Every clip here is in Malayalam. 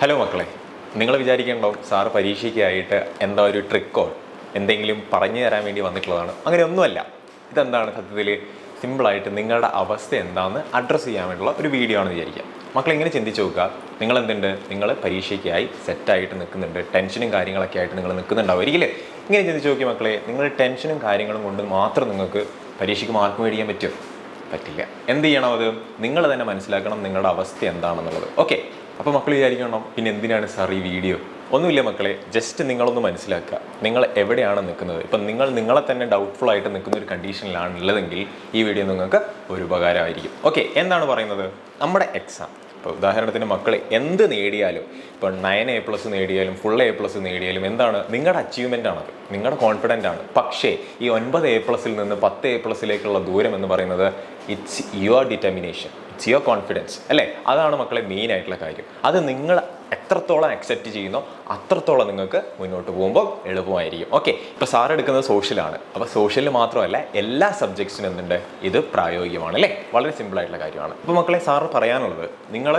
ഹലോ മക്കളെ, നിങ്ങൾ വിചാരിക്കേണ്ടോ സാറ് പരീക്ഷയ്ക്കായിട്ട് എന്താ ഒരു ട്രിക്കോ എന്തെങ്കിലും പറഞ്ഞു തരാൻ വേണ്ടി വന്നിട്ടുള്ളതാണ്. അങ്ങനെയൊന്നുമല്ല. ഇതെന്താണ് സത്യത്തിൽ സിമ്പിളായിട്ട് നിങ്ങളുടെ അവസ്ഥ എന്താണെന്ന് അഡ്രസ്സ് ചെയ്യാൻ വേണ്ടിയുള്ള ഒരു വീഡിയോ ആണെന്ന് വിചാരിക്കുക. മക്കളെ ഇങ്ങനെ ചിന്തിച്ച് നോക്കുക, നിങ്ങൾ പരീക്ഷയ്ക്കായി സെറ്റായിട്ട് നിൽക്കുന്നുണ്ട്, ടെൻഷനും കാര്യങ്ങളൊക്കെ ആയിട്ട് നിങ്ങൾ നിൽക്കുന്നുണ്ടാവും. ഒരിക്കലും ഇങ്ങനെ ചിന്തിച്ച് നോക്കി മക്കളെ, നിങ്ങൾ ടെൻഷനും കാര്യങ്ങളും കൊണ്ട് മാത്രം നിങ്ങൾക്ക് പരീക്ഷയ്ക്ക് മാർക്ക് മേടിക്കാൻ പറ്റുമോ? പറ്റില്ല. എന്ത് ചെയ്യണം? അത് നിങ്ങൾ തന്നെ മനസ്സിലാക്കണം നിങ്ങളുടെ അവസ്ഥ എന്താണെന്നുള്ളത്. ഓക്കെ, അപ്പോൾ മക്കൾ വിചാരിക്കണം പിന്നെ എന്തിനാണ് സാർ ഈ വീഡിയോ? ഒന്നുമില്ല മക്കളെ, ജസ്റ്റ് നിങ്ങളൊന്ന് മനസ്സിലാക്കുക നിങ്ങൾ എവിടെയാണ് നിൽക്കുന്നത്. ഇപ്പം നിങ്ങളെ തന്നെ ഡൗട്ട്ഫുൾ ആയിട്ട് നിൽക്കുന്ന ഒരു കണ്ടീഷനിലാണ് ഉള്ളതെങ്കിൽ ഈ വീഡിയോ നിങ്ങൾക്ക് ഒരു ഉപകാരമായിരിക്കും. ഓക്കെ, എന്താണ് പറയുന്നത്? നമ്മുടെ എക്സാം, ഇപ്പോൾ ഉദാഹരണത്തിന് മക്കൾ എന്ത് നേടിയാലും, ഇപ്പോൾ 9A+ നേടിയാലും ഫുൾ A+ നേടിയാലും എന്താണ് നിങ്ങളുടെ അച്ചീവ്മെൻ്റ് ആണത്, നിങ്ങളുടെ കോൺഫിഡൻ്റ് ആണ്. പക്ഷേ ഈ 9A+ നിന്ന് 10A+ലേക്കുള്ള ദൂരം എന്ന് പറയുന്നത് it's your determination, it's your confidence അല്ലേ? അതാണ് മക്കളെ മെയിൻ ആയിട്ടുള്ള കാര്യം. അത് നിങ്ങൾ എത്രത്തോളം അക്സെപ്റ്റ് ചെയ്യുന്നോ അത്രത്തോളം നിങ്ങൾക്ക് മുന്നോട്ട് പോകുമ്പോൾ എളുപ്പമായിരിക്കും. ഓക്കെ, ഇപ്പോൾ സാർ എടുക്കുന്നത് സോഷ്യലാണ്. അപ്പോൾ സോഷ്യലിൽ മാത്രമല്ല എല്ലാ സബ്ജക്ട്സിനും എന്തുണ്ട്, ഇത് പ്രായോഗികമാണ് അല്ലേ? വളരെ സിമ്പിളായിട്ടുള്ള കാര്യമാണ്. അപ്പോൾ മക്കളെ സാറ് പറയാനുള്ളത്, നിങ്ങൾ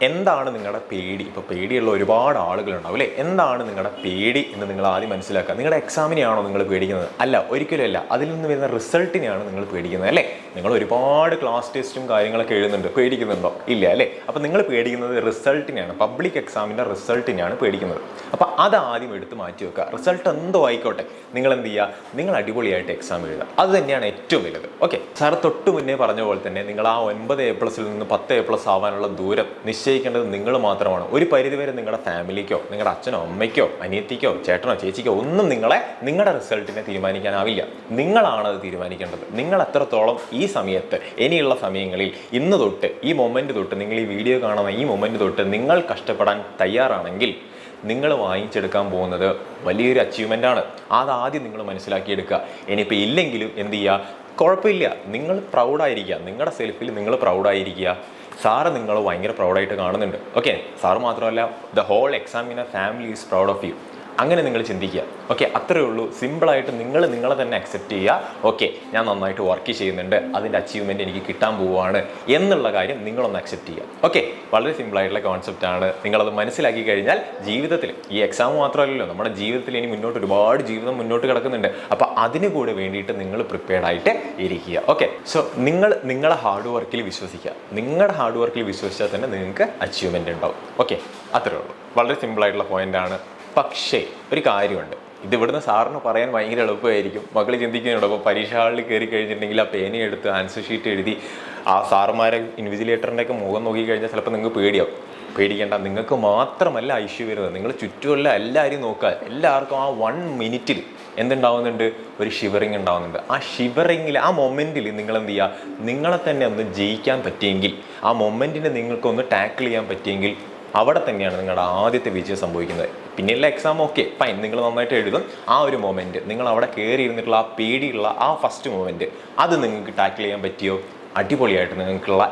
എന്താണ് നിങ്ങളുടെ പേടി? ഇപ്പോൾ പേടിയുള്ള ഒരുപാട് ആളുകളുണ്ടാവും അല്ലേ? എന്താണ് നിങ്ങളുടെ പേടി എന്ന് നിങ്ങൾ ആദ്യം മനസ്സിലാക്കുക. നിങ്ങളുടെ എക്സാമിനെയാണോ നിങ്ങൾ പേടിക്കുന്നത്? അല്ല, ഒരിക്കലും അല്ല. അതിൽ നിന്ന് വരുന്ന റിസൾട്ടിനെയാണ് നിങ്ങൾ പേടിക്കുന്നത് അല്ലേ? നിങ്ങൾ ഒരുപാട് ക്ലാസ് ടെസ്റ്റും കാര്യങ്ങളൊക്കെ എഴുതുന്നുണ്ട്, പേടിക്കുന്നുണ്ടോ? ഇല്ല അല്ലേ? അപ്പോൾ നിങ്ങൾ പേടിക്കുന്നത് റിസൾട്ടിനെയാണ്, പബ്ലിക് എക്സാമിൻ്റെ റിസൾട്ടിനെയാണ് പേടിക്കുന്നത്. അപ്പോൾ അത് ആദ്യം എടുത്ത് മാറ്റി വെക്കുക. റിസൾട്ട് എന്തോ ആയിക്കോട്ടെ, നിങ്ങൾ എന്ത് ചെയ്യുക? നിങ്ങൾ അടിപൊളിയായിട്ട് എക്സാം എഴുതുക. അത് തന്നെയാണ് ഏറ്റവും വലുത്. ഓക്കെ, സാർ തൊട്ട് മുന്നേ പറഞ്ഞ പോലെ തന്നെ നിങ്ങൾ ആ 9A+ നിന്ന് 10A+ ആവാനുള്ള ദൂരം നിശ്ചയിക്കേണ്ടത് നിങ്ങൾ മാത്രമാണ്. ഒരു പരിധിവരെ നിങ്ങളുടെ ഫാമിലിക്കോ നിങ്ങളുടെ അച്ഛനോ അമ്മയ്ക്കോ അനിയത്തിക്കോ ചേട്ടനോ ചേച്ചിക്കോ ഒന്നും നിങ്ങളുടെ റിസൾട്ടിനെ തീരുമാനിക്കാനാവില്ല. നിങ്ങളാണത് തീരുമാനിക്കേണ്ടത്. നിങ്ങൾ എത്രത്തോളം ഈ സമയത്ത്, ഇനിയുള്ള സമയങ്ങളിൽ, ഇന്ന് തൊട്ട് ഈ മൊമെൻറ്റ് തൊട്ട്, നിങ്ങൾ ഈ വീഡിയോ കാണുന്ന ഈ മൊമെൻറ്റ് തൊട്ട് നിങ്ങൾ കഷ്ടപ്പെടാൻ തയ്യാറാണെങ്കിൽ നിങ്ങൾ വാങ്ങിച്ചെടുക്കാൻ പോകുന്നത് വലിയൊരു അച്ചീവ്മെൻ്റാണ്. അതാദ്യം നിങ്ങൾ മനസ്സിലാക്കിയെടുക്കുക. ഇനിയിപ്പോൾ ഇല്ലെങ്കിലും എന്ത് ചെയ്യുക? കുഴപ്പമില്ല, നിങ്ങൾ പ്രൗഡായിരിക്കുക. നിങ്ങളുടെ സെൽഫിൽ നിങ്ങൾ പ്രൗഡായിരിക്കുക. സാറ് നിങ്ങൾ ഭയങ്കര പ്രൗഡായിട്ട് കാണുന്നുണ്ട്. ഓക്കെ, സാറ് മാത്രമല്ല, the whole examiner family is proud of you. അങ്ങനെ നിങ്ങൾ ചിന്തിക്കുക. ഓക്കെ, അത്രയേ ഉള്ളൂ. സിമ്പിളായിട്ട് നിങ്ങളെ തന്നെ അക്സെപ്റ്റ് ചെയ്യുക. ഓക്കെ, ഞാൻ നന്നായിട്ട് വർക്ക് ചെയ്യുന്നുണ്ട്, അതിൻ്റെ അച്ചീവ്മെൻറ്റ് എനിക്ക് കിട്ടാൻ പോവുകയാണ് എന്നുള്ള കാര്യം നിങ്ങളൊന്ന് അക്സെപ്റ്റ് ചെയ്യുക. ഓക്കെ, വളരെ സിമ്പിളായിട്ടുള്ള കോൺസെപ്റ്റാണ്. നിങ്ങളത് മനസ്സിലാക്കി കഴിഞ്ഞാൽ ജീവിതത്തിൽ, ഈ എക്സാം മാത്രമല്ലല്ലോ, നമ്മുടെ ജീവിതത്തിൽ ഇനി ഒരുപാട് ജീവിതം മുന്നോട്ട് കിടക്കുന്നുണ്ട്. അപ്പോൾ അതിന് കൂടെ വേണ്ടിയിട്ട് നിങ്ങൾ പ്രിപ്പയർഡ് ആയിട്ട് ഇരിക്കുക. ഓക്കെ, സോ നിങ്ങളെ ഹാർഡ് വർക്കിൽ വിശ്വസിക്കുക. നിങ്ങളുടെ ഹാർഡ് വർക്കിൽ വിശ്വസിച്ചാൽ തന്നെ നിങ്ങൾക്ക് അച്ചീവ്മെൻറ്റ് ഉണ്ടാവും. ഓക്കെ, അത്രയേ ഉള്ളൂ. വളരെ സിമ്പിളായിട്ടുള്ള പോയിൻ്റാണ്. പക്ഷേ ഒരു കാര്യമുണ്ട്, ഇത് ഇവിടുന്ന് സാറിന് പറയാൻ ഭയങ്കര എളുപ്പമായിരിക്കും. മക്കൾ ചിന്തിക്കുന്നുണ്ട്, അപ്പോൾ പരീക്ഷ ഹാളിൽ കയറി കഴിഞ്ഞിട്ടുണ്ടെങ്കിൽ ആ പേനയെടുത്ത് ആൻസർ ഷീറ്റ് എഴുതി ആ സാറുമാരെ ഇൻവിജിലേറ്ററിൻ്റെ ഒക്കെ മുഖം നോക്കിക്കഴിഞ്ഞാൽ ചിലപ്പോൾ നിങ്ങൾക്ക് പേടിയാവും. പേടിക്കേണ്ട, നിങ്ങൾക്ക് മാത്രമല്ല ഇഷ്യൂ വരുന്നത്, നിങ്ങൾ ചുറ്റുമുള്ള എല്ലാവരും നോക്കുക. എല്ലാവർക്കും ആ 1 മിനിറ്റിൽ എന്തുണ്ടാവുന്നുണ്ട്? ഒരു ഷിവറിങ് ഉണ്ടാവുന്നുണ്ട്. ആ ഷിവറിങ്ങിൽ, ആ മൊമെൻറ്റിൽ നിങ്ങൾ എന്ത് ചെയ്യുക? നിങ്ങളെ തന്നെ ഒന്ന് ജയിക്കാൻ പറ്റിയെങ്കിൽ, ആ മൊമെൻറ്റിനെ നിങ്ങൾക്കൊന്ന് ടാക്കിൾ ചെയ്യാൻ പറ്റിയെങ്കിൽ അവിടെ തന്നെയാണ് നിങ്ങളുടെ ആദ്യത്തെ വിജയം സംഭവിക്കുന്നത്. പിന്നെയുള്ള എക്സാം ഓക്കെ ഫൈൻ, നിങ്ങൾ നന്നായിട്ട് എഴുതും. ആ ഒരു മൊമെൻറ്റ്, നിങ്ങൾ അവിടെ കയറി ഇരുന്നിട്ടുള്ള ആ പേടിയുള്ള ആ ഫസ്റ്റ് മൊമെൻറ്റ്, അത് നിങ്ങൾക്ക് ടാക്കിൾ ചെയ്യാൻ പറ്റിയോ? അടിപൊളിയായിട്ട് നിങ്ങൾക്കുള്ള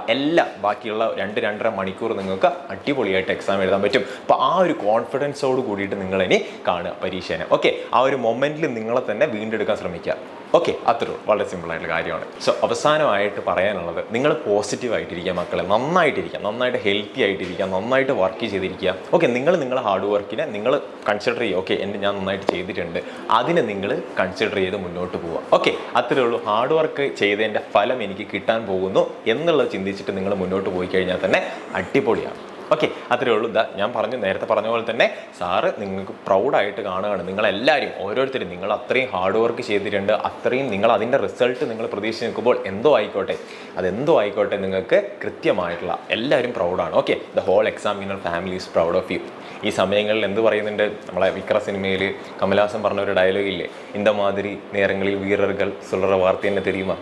ബാക്കിയുള്ള 2-2.5 മണിക്കൂർ നിങ്ങൾക്ക് അടിപൊളിയായിട്ട് എക്സാം എഴുതാൻ പറ്റും. അപ്പോൾ ആ ഒരു കോൺഫിഡൻസോട് കൂടിയിട്ട് നിങ്ങളിനി കാണുക പരീക്ഷേനെ. ഓക്കെ, ആ ഒരു മൊമെൻറ്റിൽ നിങ്ങളെ തന്നെ വീണ്ടെടുക്കാൻ ശ്രമിക്കുക. ഓക്കെ, അത്രേ വളരെ സിമ്പിളായിട്ടുള്ള കാര്യമാണ്. സോ അവസാനമായിട്ട് പറയാനുള്ളത്, നിങ്ങൾ പോസിറ്റീവായിട്ടിരിക്കുക മക്കളെ, നന്നായിട്ട് ഹെൽത്തി ആയിട്ടിരിക്കുക, നന്നായിട്ട് വർക്ക് ചെയ്തിരിക്കുക. ഓക്കെ, നിങ്ങളുടെ ഹാർഡ് വർക്കിനെ നിങ്ങൾ കൺസിഡർ ചെയ്യുക. ഓക്കെ, ഞാൻ നന്നായിട്ട് ചെയ്തിട്ടുണ്ട്, അതിനെ നിങ്ങൾ കൺസിഡർ ചെയ്ത് മുന്നോട്ട് പോവുക. ഓക്കെ, അത്രേ ഉള്ളൂ. ഹാർഡ് വർക്ക് ചെയ്തതിൻ്റെ ഫലം എനിക്ക് കിട്ടാൻ പോകുന്നു എന്നുള്ളത് ചിന്തിച്ചിട്ട് നിങ്ങൾ മുന്നോട്ട് പോയി കഴിഞ്ഞാൽ തന്നെ അടിപൊളിയാണ്. ഓക്കെ, അത്രയേ ഉള്ളൂ. ഞാൻ നേരത്തെ പറഞ്ഞ പോലെ തന്നെ സാറ് നിങ്ങൾക്ക് പ്രൗഡായിട്ട് കാണുകയാണ്. നിങ്ങളെല്ലാവരും ഓരോരുത്തരും നിങ്ങൾ അത്രയും ഹാർഡ് വർക്ക് ചെയ്തിട്ടുണ്ട്, അത്രയും നിങ്ങൾ അതിൻ്റെ റിസൾട്ട് നിങ്ങൾ പ്രതീക്ഷിച്ച് നിൽക്കുമ്പോൾ അതെന്തോ ആയിക്കോട്ടെ നിങ്ങൾക്ക് കൃത്യമായിട്ടുള്ള എല്ലാവരും പ്രൗഡാണ്. Okay, the whole examiner family is proud of you. ഈ സമയങ്ങളിൽ എന്ത് പറയുന്നുണ്ട്? നമ്മളെ വിക്ര സിനിമയിൽ കമലഹാസൻ പറഞ്ഞ ഒരു ഡയലോഗ് ഇല്ലേ, இந்த மாதிரி நேரங்களில் வீரர்கள் சொல்கிற வார்த்தை என்ன தெரியுமா?